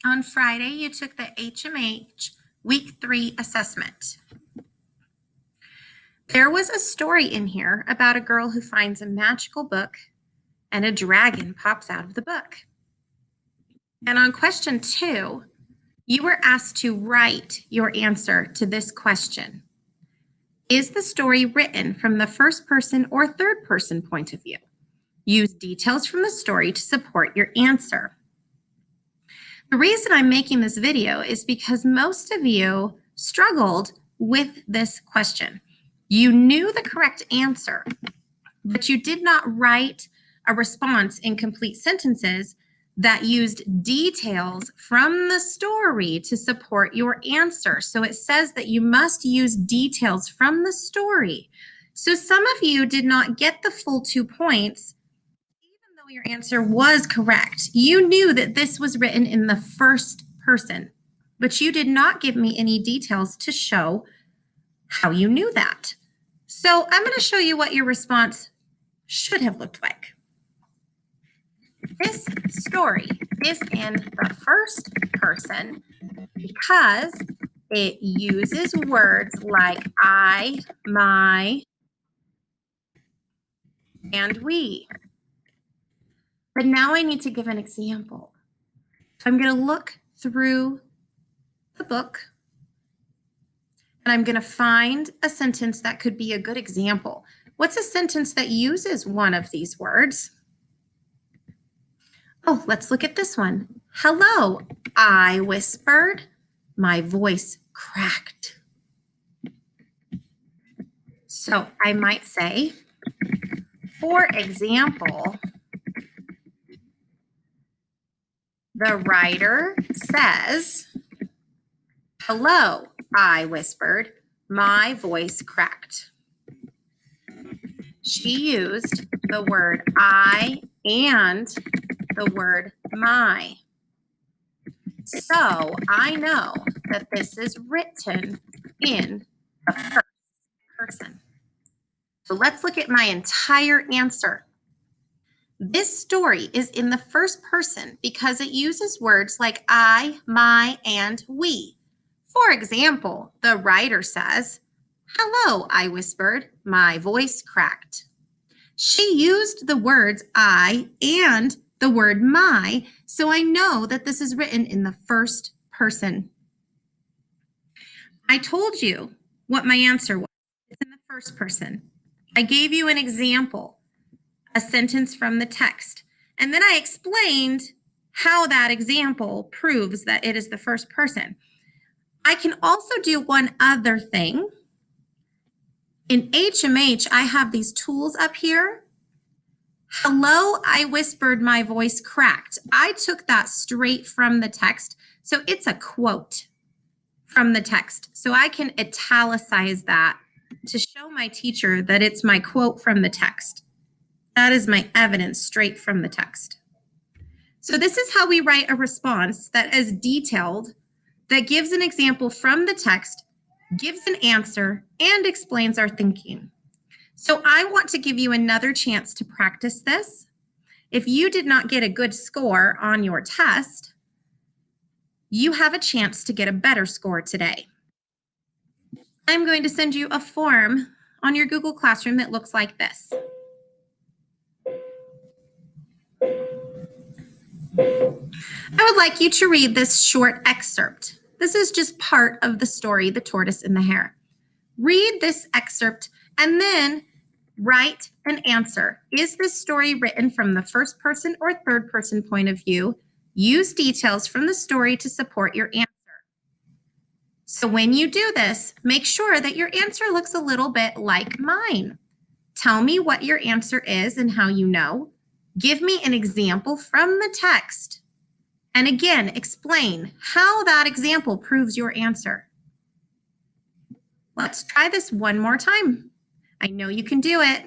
On Friday, you took the HMH Week 3 assessment. There was a story in here about a girl who finds a magical book and a dragon pops out of the book. And on question 2, you were asked to write your answer to this question. Is the story written from the first person or third person point of view? Use details from the story to support your answer. The reason I'm making this video is because most of you struggled with this question. You knew the correct answer, but you did not write a response in complete sentences that used details from the story to support your answer. So it says that you must use details from the story. So some of you did not get the full 2 points, even though your answer was correct. You knew that this was written in the first person, but you did not give me any details to show how you knew that. So I'm going to show you what your response should have looked like. This story is in the first person because it uses words like I, my, and we. But now I need to give an example. So I'm going to look through the book and I'm going to find a sentence that could be a good example. What's a sentence that uses one of these words? Oh, let's look at this one. Hello, I whispered. My voice cracked. So I might say, for example, the writer says, hello, I whispered. My voice cracked. She used the word I and the word my. So I know that this is written in the first person. So let's look at my entire answer. This story is in the first person because it uses words like I, my, and we. For example, the writer says, hello, I whispered. My voice cracked. She used the words I and the word my, so I know that this is written in the first person. I told you what my answer was. It's in the first person. I gave you an example, a sentence from the text, and then I explained how that example proves that it is the first person. I can also do one other thing. In HMH, I have these tools up here. Hello, I whispered, my voice cracked. I took that straight from the text, so it's a quote from the text. So I can italicize that to show my teacher that it's my quote from the text. That is my evidence straight from the text. So this is how we write a response that is detailed, that gives an example from the text, gives an answer, and explains our thinking. So I want to give you another chance to practice this. If you did not get a good score on your test, you have a chance to get a better score today. I'm going to send you a form on your Google Classroom that looks like this. I would like you to read this short excerpt. This is just part of the story, The Tortoise and the Hare. Read this excerpt and then write an answer. Is this story written from the first person or third person point of view? Use details from the story to support your answer. So when you do this, make sure that your answer looks a little bit like mine. Tell me what your answer is and how you know. Give me an example from the text. And again, explain how that example proves your answer. Let's try this one more time. I know you can do it.